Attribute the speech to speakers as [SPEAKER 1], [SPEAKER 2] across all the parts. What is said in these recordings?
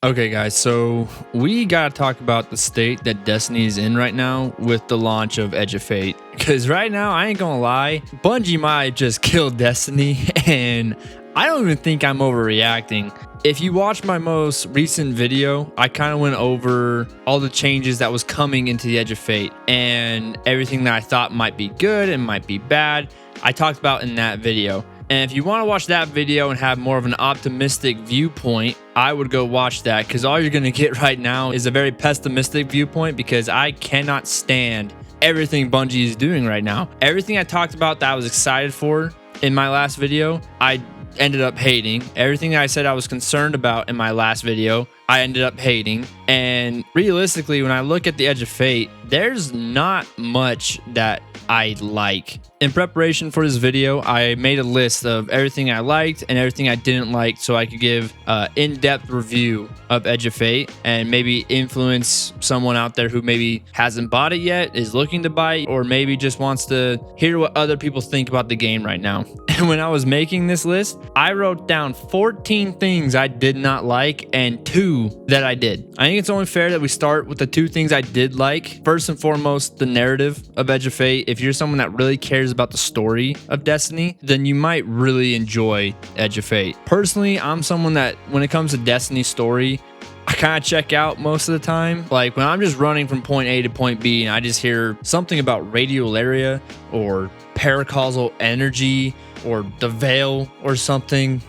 [SPEAKER 1] Okay, guys, so we gotta talk about the state that Destiny is in right now with the launch of Edge of Fate. Because right now, I ain't gonna lie, Bungie might have just killed Destiny, and I don't even think I'm overreacting. If you watch my most recent video, I kind of went over all the changes that was coming into the Edge of Fate and everything that I thought might be good and might be bad. I talked about in that video. And if you want to watch that video and have more of an optimistic viewpoint, I would go watch that, because all you're going to get right now is a very pessimistic viewpoint, because I cannot stand everything Bungie is doing right now. Everything I talked about that I was excited for in my last video, I ended up hating. Everything I said I was concerned about in my last video, I ended up hating. And realistically, when I look at the Edge of Fate, there's not much that I like. In preparation for this video, I made a list of everything I liked and everything I didn't like, so I could give an in-depth review of Edge of Fate and maybe influence someone out there who maybe hasn't bought it yet, is looking to buy it, or maybe just wants to hear what other people think about the game right now. And when I was making this list, I wrote down 14 things I did not like and 2 that I did. I think it's only fair that we start with the 2 things I did like. First and foremost, the narrative of Edge of Fate. If you're someone that really cares about the story of Destiny, then you might really enjoy Edge of Fate. Personally, I'm someone that when it comes to Destiny story, I kind of check out most of the time. Like when I'm just running from point A to point B and I just hear something about radiolaria or paracausal energy or the veil or something.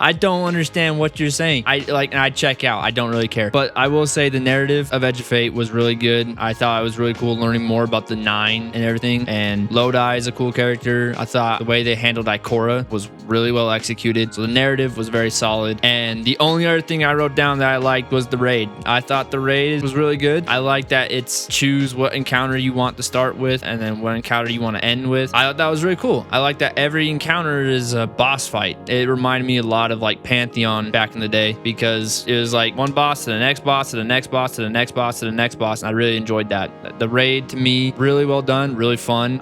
[SPEAKER 1] I don't understand what you're saying. I check out. I don't really care. But I will say the narrative of Edge of Fate was really good. I thought it was really cool learning more about the 9 and everything. And Lodi is a cool character. I thought the way they handled Ikora was really well executed. So the narrative was very solid. And the only other thing I wrote down that I liked was the raid. I thought the raid was really good. I like that it's choose what encounter you want to start with and then what encounter you want to end with. I thought that was really cool. I like that every encounter is a boss fight. It reminded me a lot of like Pantheon back in the day, because it was like one boss to the next boss to the next boss to the next boss to the next boss, and I really enjoyed that. The raid to me, really well done, really fun.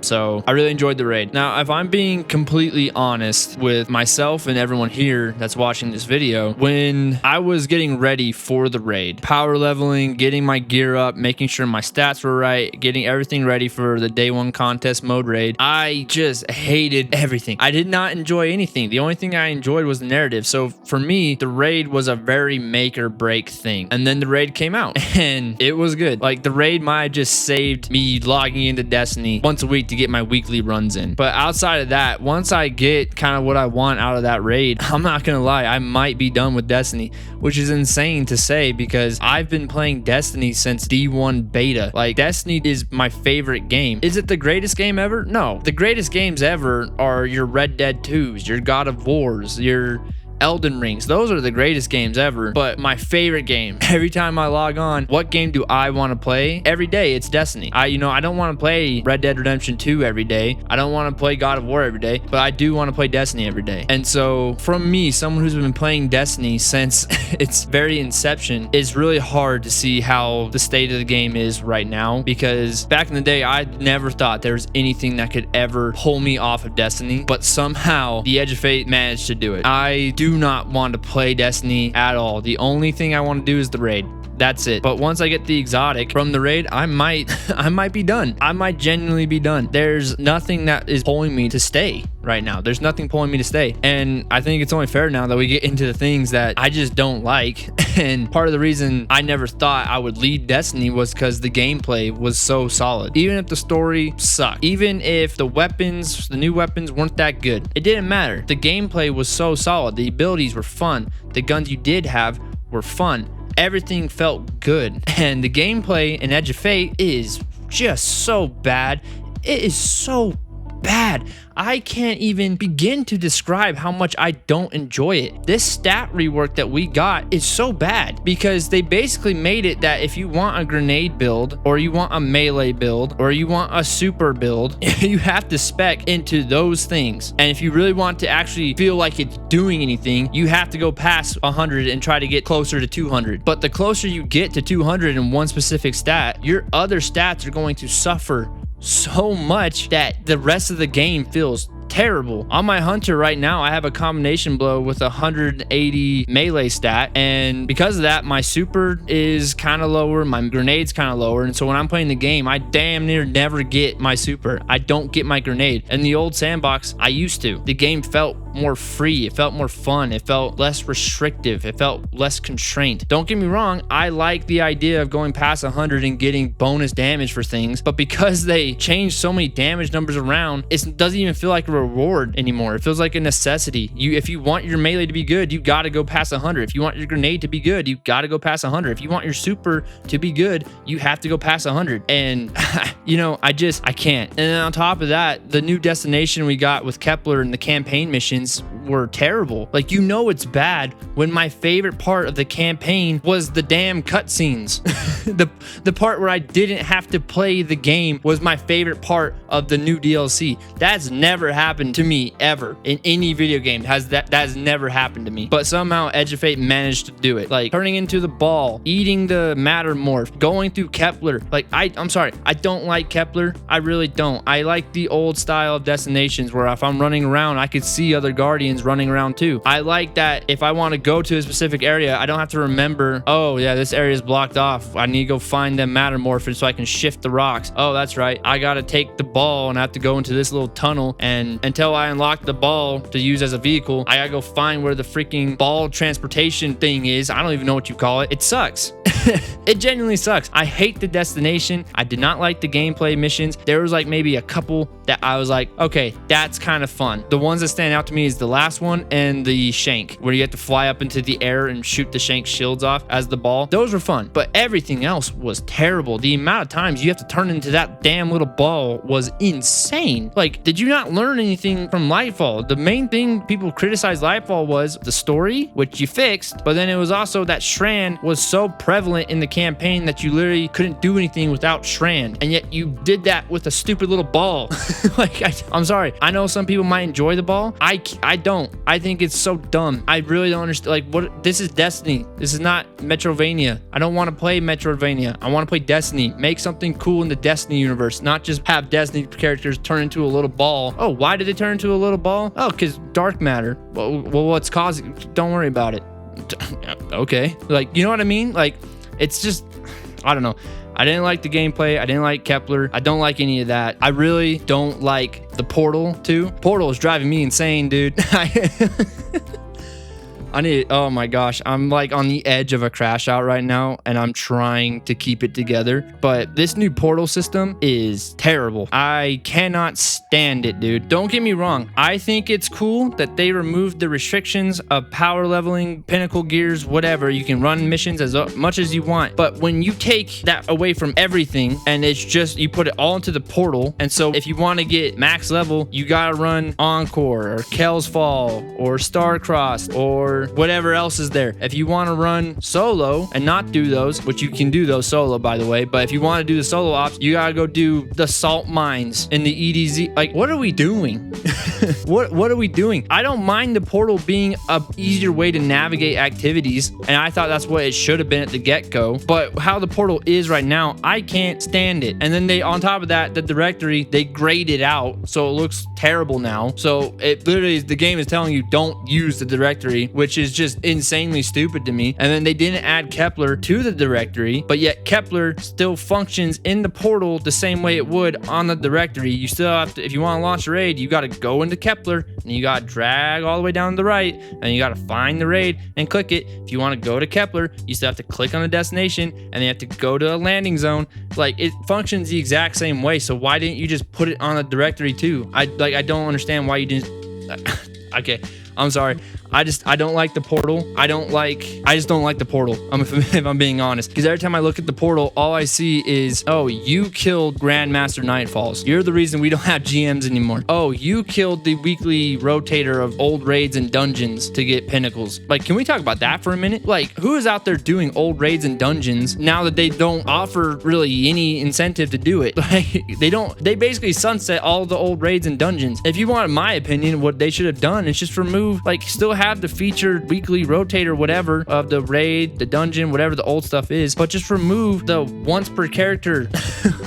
[SPEAKER 1] So I really enjoyed the raid. Now, if I'm being completely honest with myself and everyone here that's watching this video, when I was getting ready for the raid, power leveling, getting my gear up, making sure my stats were right, getting everything ready for the day 1 contest mode raid, I just hated everything. I did not enjoy anything. The only thing I enjoyed was the narrative. So for me, the raid was a very make or break thing. And then the raid came out and it was good. Like the raid might have just saved me logging into Destiny once a week to get my weekly runs in. But outside of that, once I get kind of what I want out of that raid, I'm not gonna lie, I might be done with Destiny, which is insane to say because I've been playing Destiny since D1 beta. Like Destiny is my favorite game. Is it the greatest game ever? No. The greatest games ever are your Red Dead 2s, your God of Wars, your Elden Rings. Those are the greatest games ever. But my favorite game, every time I log on, what game do I want to play? Every day, it's Destiny. I don't want to play Red Dead Redemption 2 every day. I don't want to play God of War every day, but I do want to play Destiny every day. And so from me, someone who's been playing Destiny since its very inception, it's really hard to see how the state of the game is right now, because back in the day, I never thought there was anything that could ever pull me off of Destiny, but somehow the Edge of Fate managed to do it. I do not want to play Destiny at all. The only thing I want to do is the raid. That's it. But once I get the exotic from the raid, I might be done. I might genuinely be done. There's nothing that is pulling me to stay right now. There's nothing pulling me to stay. And I think it's only fair now that we get into the things that I just don't like. And part of the reason I never thought I would lead Destiny was because the gameplay was so solid. Even if the story sucked, even if the weapons, the new weapons weren't that good, it didn't matter. The gameplay was so solid. The abilities were fun. The guns you did have were fun. Everything felt good. And the gameplay in Edge of Fate is just so bad. It is so bad. I can't even begin to describe how much I don't enjoy it. This stat rework that we got is so bad because they basically made it that if you want a grenade build or you want a melee build or you want a super build, you have to spec into those things. And if you really want to actually feel like it's doing anything, you have to go past 100 and try to get closer to 200. But the closer you get to 200 in one specific stat, your other stats are going to suffer so much that the rest of the game feels terrible. On my hunter right now, I have a combination blow with 180 melee stat, and because of that, my super is kind of lower, my grenade's kind of lower, and so when I'm playing the game, I damn near never get my super. I don't get my grenade. In the old sandbox, I used to. The game felt more free, it felt more fun, it felt less restrictive, it felt less constrained. Don't get me wrong, I like the idea of going past 100 and getting bonus damage for things, but because they changed so many damage numbers around, it doesn't even feel like a reward anymore. It feels like a necessity. If you want your melee to be good, you got to go past 100. If you want your grenade to be good, you got to go past 100. If you want your super to be good, you have to go past 100. And you know, I can't. And then on top of that, the new destination we got with Kepler and the campaign missions were terrible. Like, you know, it's bad when my favorite part of the campaign was the damn cutscenes. the part where I didn't have to play the game was my favorite part of the new DLC. That's never happened to me ever in any video game. That has never happened to me. But somehow Edge of Fate managed to do it. Like turning into the ball, eating the matter morph, going through Kepler. Like I'm sorry, I don't like Kepler. I really don't. I like the old style of destinations where if I'm running around, I could see other guardians running around too. I like that if I want to go to a specific area, I don't have to remember, oh yeah, this area is blocked off. I need to go find them matter morphers so I can shift the rocks. Oh, that's right. I got to take the ball and I have to go into this little tunnel, and until I unlock the ball to use as a vehicle, I gotta go find where the freaking ball transportation thing is. I don't even know what you call it. It sucks. It genuinely sucks. I hate the destination. I did not like the gameplay missions. There was like maybe a couple that I was like, okay, that's kind of fun. The ones that stand out to me is the last one and the shank, where you have to fly up into the air and shoot the shank shields off as the ball. Those were fun, but everything else was terrible. The amount of times you have to turn into that damn little ball was insane. Like, did you not learn anything from Lightfall? The main thing people criticized Lightfall was the story, which you fixed, but then it was also that Strand was so prevalent in the campaign that you literally couldn't do anything without Strand, and yet you did that with a stupid little ball. Like, I'm sorry. I know some people might enjoy the ball. I don't. I think it's so dumb. I really don't understand. Like, what? This is Destiny. This is not Metrovania. I don't want to play Metrovania. I want to play Destiny. Make something cool in the Destiny universe, not just have Destiny characters turn into a little ball. Oh, why did they turn into a little ball? Oh, because dark matter. Well, what's causing? Don't worry about it. Okay. Like, you know what I mean? Like, it's just, I don't know. I didn't like the gameplay. I didn't like Kepler. I don't like any of that. I really don't like the Portal too. Portal is driving me insane, dude. Oh my gosh, I'm like on the edge of a crash out right now, and I'm trying to keep it together. But this new portal system is terrible. I cannot stand it, dude. Don't get me wrong. I think it's cool that they removed the restrictions of power leveling, pinnacle gears, whatever. You can run missions as much as you want. But when you take that away from everything, and it's just, you put it all into the portal. And so if you want to get max level, you gotta run Encore or Kel's Fall or Starcrossed or whatever else is there. If you want to run solo and not do those, which you can do those solo, by the way, but if you want to do the solo ops, you gotta go do the salt mines in the EDZ. Like, what are we doing? What are we doing? I don't mind the portal being a easier way to navigate activities, and I thought that's what it should have been at the get-go, but how the portal is right now, I can't stand it. And then they, on top of that, the directory, they grayed it out, so it looks terrible now. So it literally, the game is telling you don't use the directory, which is just insanely stupid to me. And then they didn't add Kepler to the directory, but yet Kepler still functions in the portal the same way it would on the directory. You still have to, if you want to launch a raid, you got to go into Kepler and you got to drag all the way down to the right, and you got to find the raid and click it. If you want to go to Kepler, you still have to click on the destination and then you have to go to a landing zone. Like, it functions the exact same way. So why didn't you just put it on the directory too? I don't understand why you didn't. Okay, I'm sorry. I don't like the portal. I just don't like the portal. If I'm being honest, because every time I look at the portal, all I see is, oh, you killed Grandmaster Nightfalls. You're the reason we don't have GMs anymore. Oh, you killed the weekly rotator of old raids and dungeons to get pinnacles. Like, can we talk about that for a minute? Like, who is out there doing old raids and dungeons now that they don't offer really any incentive to do it? Like, they basically sunset all the old raids and dungeons. If you want my opinion, what they should have done is just remove, like, still have have the featured weekly rotator, whatever, of the raid, the dungeon, whatever the old stuff is, but just remove the once per character.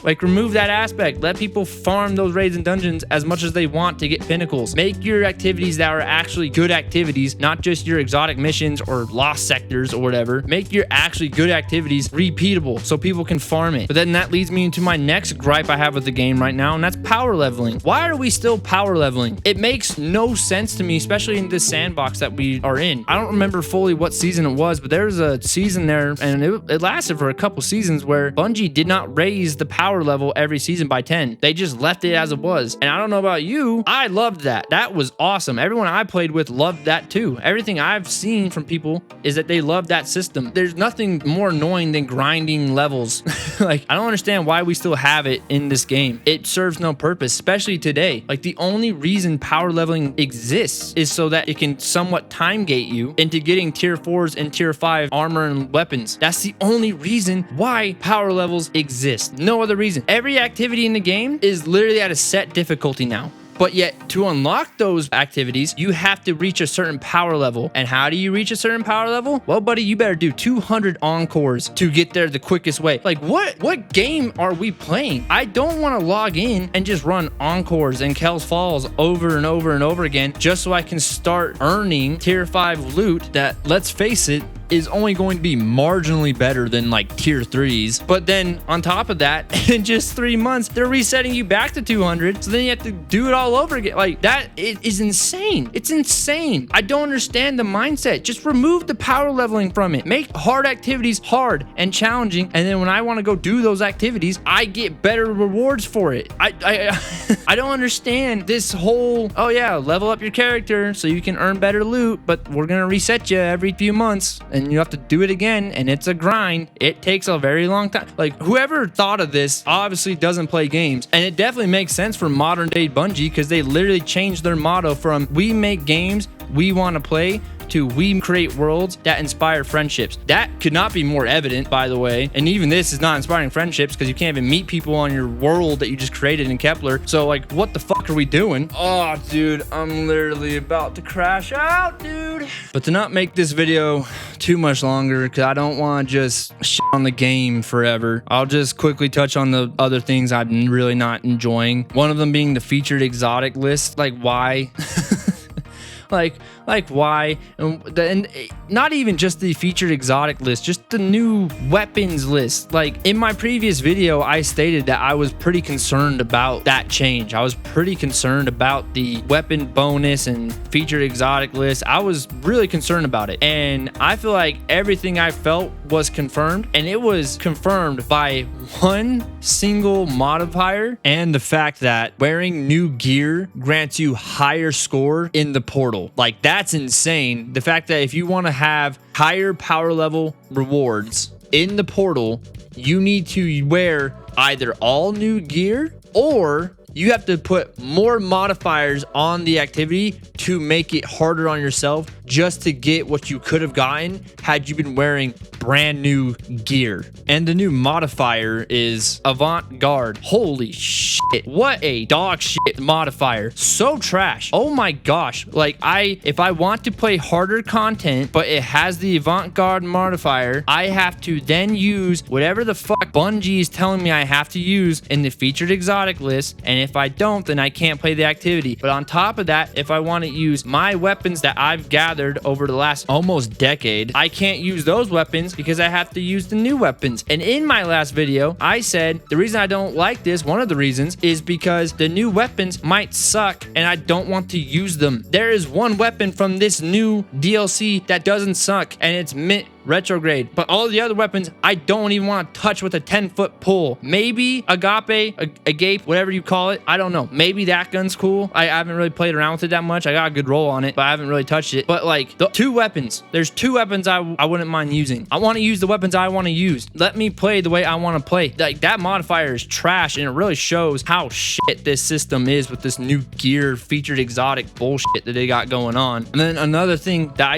[SPEAKER 1] Like, remove that aspect. Let people farm those raids and dungeons as much as they want to get pinnacles. Make your activities that are actually good activities, not just your exotic missions or lost sectors or whatever. Make your actually good activities repeatable so people can farm it. But then that leads me into my next gripe I have with the game right now, and that's power leveling. Why are we still power leveling? It makes no sense to me, especially in this sandbox that we are in. I don't remember fully what season it was, but there was a season there, and it lasted for a couple seasons, where Bungie did not raise the power level every season by 10. They just left it as it was. And I don't know about you, I loved that. That was awesome. Everyone I played with loved that too. Everything I've seen from people is that they love that system. There's nothing more annoying than grinding levels. Like, I don't understand why we still have it in this game. It serves no purpose, especially today. Like, the only reason power leveling exists is so that it can somewhat time gate you into getting tier 4s and tier 5 armor and weapons. That's the only reason why power levels exist. No other reason. Every activity in the game is literally at a set difficulty now. But yet, to unlock those activities, you have to reach a certain power level. And how do you reach a certain power level? Well, buddy, you better do 200 encores to get there the quickest way. Like, what game are we playing? I don't want to log in and just run encores and Kells Falls over and over and over again just so I can start earning tier 5 loot that, let's face it, is only going to be marginally better than like tier 3s. But then on top of that, in just 3 months, they're resetting you back to 200. So then you have to do it all over again. Like, that is insane. It's insane. I don't understand the mindset. Just remove the power leveling from it. Make hard activities hard and challenging. And then when I want to go do those activities, I get better rewards for it. I don't understand this whole, oh yeah, level up your character so you can earn better loot, but we're going to reset you every few months. And you have to do it again, and it's a grind. It takes a very long time. Like, whoever thought of this obviously doesn't play games, and it definitely makes sense for modern day Bungie, because they literally changed their motto from "we make games we want to play" to "we create worlds that inspire friendships." That could not be more evident, by the way. And even this is not inspiring friendships, because you can't even meet people on your world that you just created in Kepler. So, like, what the fuck are we doing? Oh, dude, I'm literally about to crash out, dude. But to not make this video too much longer, because I don't want to just shit on the game forever, I'll just quickly touch on the other things I'm really not enjoying. One of them being the featured exotic list. Like, why? Like why? And not even just the featured exotic list, just the new weapons list. Like, in my previous video, I stated that I was pretty concerned about that change. I was pretty concerned about the weapon bonus and featured exotic list. I was really concerned about it. And I feel like everything I felt was confirmed, and it was confirmed by one single modifier, and the fact that wearing new gear grants you higher score in the portal. Like, that's insane. The fact that if you want to have higher power level rewards in the portal, you need to wear either all new gear, or you have to put more modifiers on the activity to make it harder on yourself, just to get what you could have gotten had you been wearing brand new gear. And the new modifier is Avant-Garde. Holy shit. What a dog shit modifier. So trash. Oh my gosh. Like, if I want to play harder content, but it has the Avant-Garde modifier, I have to then use whatever the fuck Bungie is telling me I have to use in the featured exotic list. And if I don't, then I can't play the activity. But on top of that, if I want to use my weapons that I've gathered over the last almost decade, I can't use those weapons because I have to use the new weapons. And in my last video, I said the reason I don't like this, one of the reasons, is because the new weapons might suck and I don't want to use them. There is one weapon from this new DLC that doesn't suck, and it's mint retrograde, but all the other weapons I don't even want to touch with a 10-foot pole. Maybe agape, whatever you call it, I don't know. Maybe that gun's cool. I haven't really played around with it that much. I got a good roll on it, but I haven't really touched it. But like, the two weapons, there's two weapons I wouldn't mind using. I want to use the weapons I want to use. Let me play the way I want to play. Like, that modifier is trash, and it really shows how shit this system is with this new gear featured exotic bullshit that they got going on. And then another thing that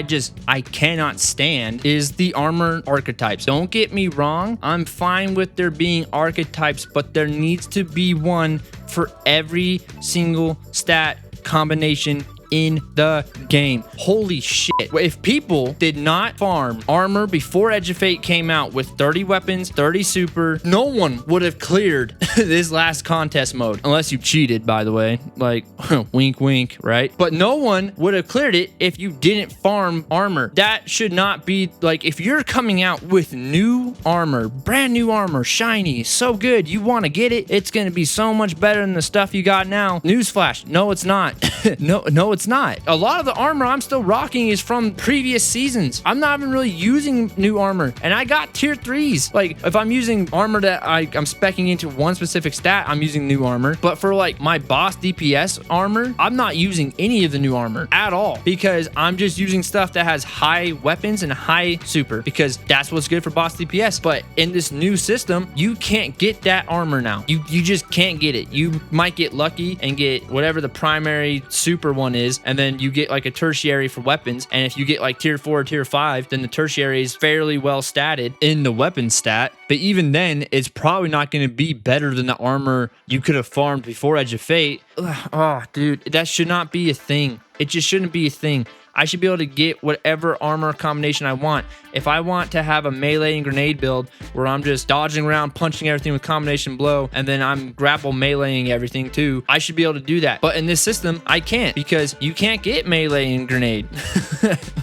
[SPEAKER 1] I cannot stand is the armor archetypes. Don't get me wrong, I'm fine with there being archetypes, but there needs to be one for every single stat combination in the game. Holy shit. If people did not farm armor before Edge of Fate came out with 30 weapons, 30 super, no one would have cleared this last contest mode. Unless you cheated, by the way. Like, wink, wink, right? But no one would have cleared it if you didn't farm armor. That should not be, like, if you're coming out with new armor, brand new armor, shiny, so good, you want to get it, it's going to be so much better than the stuff you got now. Newsflash, no, it's not. No, it's not. A lot of the armor I'm still rocking is from previous seasons. I'm not even really using new armor, and I got tier 3s. Like, if I'm using armor that I'm speccing into one specific stat, I'm using new armor. But for like my boss DPS armor, I'm not using any of the new armor at all, because I'm just using stuff that has high weapons and high super, because that's what's good for boss DPS. But in this new system, you can't get that armor now. You just can't get it. You might get lucky and get whatever the primary super one is, and then you get like a tertiary for weapons. And if you get like tier 4 or tier 5, then the tertiary is fairly well statted in the weapon stat. But even then, it's probably not going to be better than the armor you could have farmed before Edge of Fate. Ugh, oh, dude, that should not be a thing. It just shouldn't be a thing. I should be able to get whatever armor combination I want. If I want to have a melee and grenade build where I'm just dodging around, punching everything with combination blow, and then I'm grapple meleeing everything too, I should be able to do that. But in this system, I can't, because you can't get melee and grenade.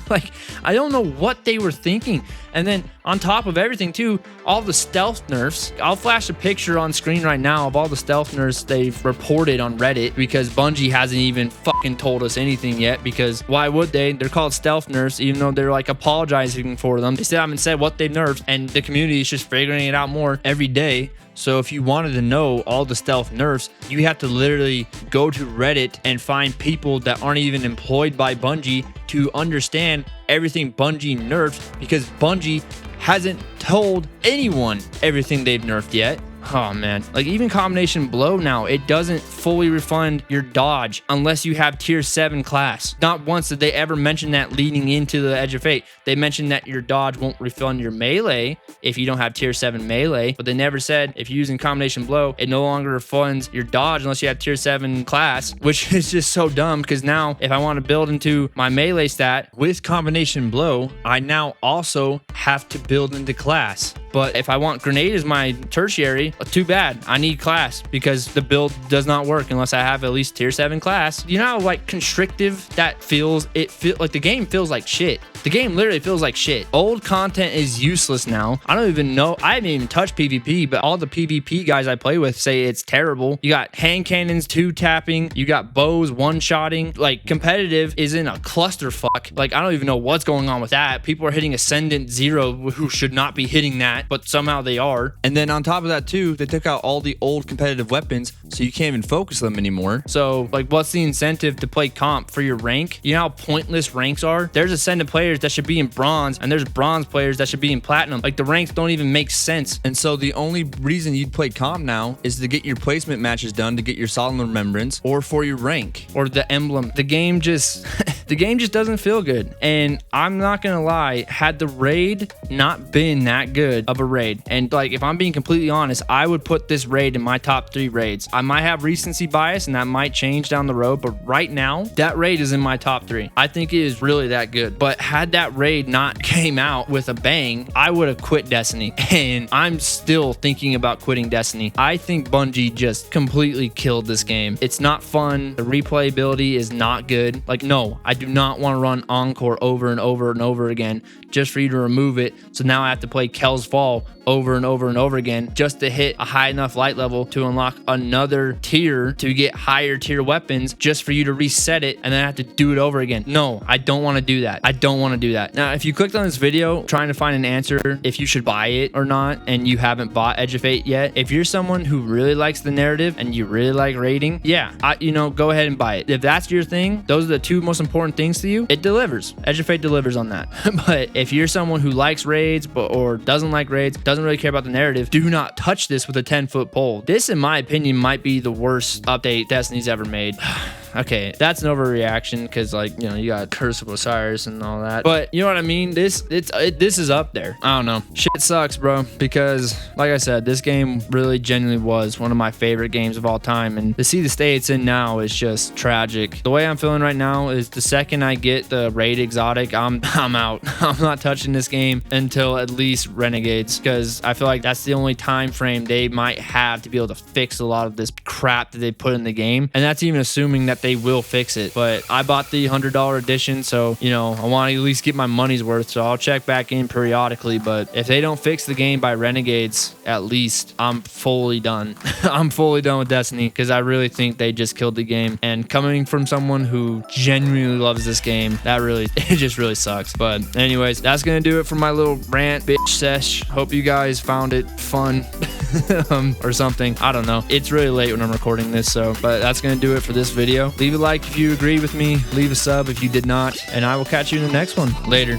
[SPEAKER 1] Like, I don't know what they were thinking. And then on top of everything too, all the stealth nerfs. I'll flash a picture on screen right now of all the stealth nerfs they've reported on Reddit, because Bungie hasn't even fucking told us anything yet, because why would they? They're called stealth nerfs, even though they're like apologizing for them. They still haven't said what they've nerfed, and the community is just figuring it out more every day. So if you wanted to know all the stealth nerfs, you have to literally go to Reddit and find people that aren't even employed by Bungie to understand everything Bungie nerfed, because Bungie hasn't told anyone everything they've nerfed yet. Oh man, like even combination blow now, it doesn't fully refund your dodge unless you have tier 7 class. Not once did they ever mention that leading into the Edge of Fate. They mentioned that your dodge won't refund your melee if you don't have tier 7 melee, but they never said if you're using combination blow, it no longer refunds your dodge unless you have tier 7 class, which is just so dumb, because now if I want to build into my melee stat with combination blow, I now also have to build into class. But if I want grenade as my tertiary, too bad. I need class, because the build does not work unless I have at least tier 7 class. You know how like constrictive that feels? It feels like the game feels like shit. The game literally feels like shit. Old content is useless now. I don't even know. I haven't even touched PvP, but all the PvP guys I play with say it's terrible. You got hand cannons 2-tapping. You got bows 1-shotting. Like, competitive is in a clusterfuck. Like, I don't even know what's going on with that. People are hitting Ascendant 0 who should not be hitting that, but somehow they are. And then on top of that too, they took out all the old competitive weapons, so you can't even focus them anymore. So like, what's the incentive to play comp for your rank? You know how pointless ranks are? There's Ascendant players that should be in bronze, and there's bronze players that should be in platinum. Like, the ranks don't even make sense. And so the only reason you'd play comp now is to get your placement matches done, to get your Solemn Remembrance, or for your rank or the emblem. The game just the game just doesn't feel good. And I'm not gonna lie, had the raid not been that good of a raid, and like, if I'm being completely honest, I would put this raid in my top 3 raids. I might have recency bias and that might change down the road, but right now that raid is in my top 3. I think it is really that good. But had that raid not came out with a bang, I would have quit Destiny, and I'm still thinking about quitting Destiny. I think Bungie just completely killed this game. It's not fun. The replayability is not good. Like, no, I do not want to run Encore over and over and over again just for you to remove it. So now I have to play Kel's Fall over and over and over again just to hit a high enough light level to unlock another tier to get higher tier weapons, just for you to reset it and then I have to do it over again. No, I don't want to do that. I don't want to do that. Now, if you clicked on this video trying to find an answer if you should buy it or not, and you haven't bought Edge of Fate yet, if you're someone who really likes the narrative and you really like raiding, yeah, go ahead and buy it. If that's your thing, those are the 2 most important things to you, it delivers. Edge of Fate delivers on that. But if you're someone who likes raids or doesn't like raids, doesn't really care about the narrative, do not touch this with a 10-foot pole. This, in my opinion, might be the worst update Destiny's ever made. okay, that's an overreaction because, like, you know, you got Curse of Osiris and all that. But you know what I mean? This is up there. I don't know. Shit sucks, bro, because like I said, this game really genuinely was one of my favorite games of all time. And to see the state it's in now is just tragic. The way I'm feeling right now is the second I get the raid exotic, I'm out. I'm not touching this game until at least Renegades, because I feel like that's the only time frame they might have to be able to fix a lot of this crap that they put in the game. And that's even assuming that they will fix it. But I bought the $100 edition, so, you know, I want to at least get my money's worth. So I'll check back in periodically. But if they don't fix the game by Renegades, at least, I'm fully done. I'm fully done with Destiny, because I really think they just killed the game. And coming from someone who genuinely loves this game, it just really sucks. But anyways, that's gonna do it for my little rant bitch sesh. Hope you guys found it fun or something. I don't know. It's really late when I'm recording this, but that's gonna do it for this video. Leave a like if you agree with me, leave a sub if you did not, and I will catch you in the next one. Later.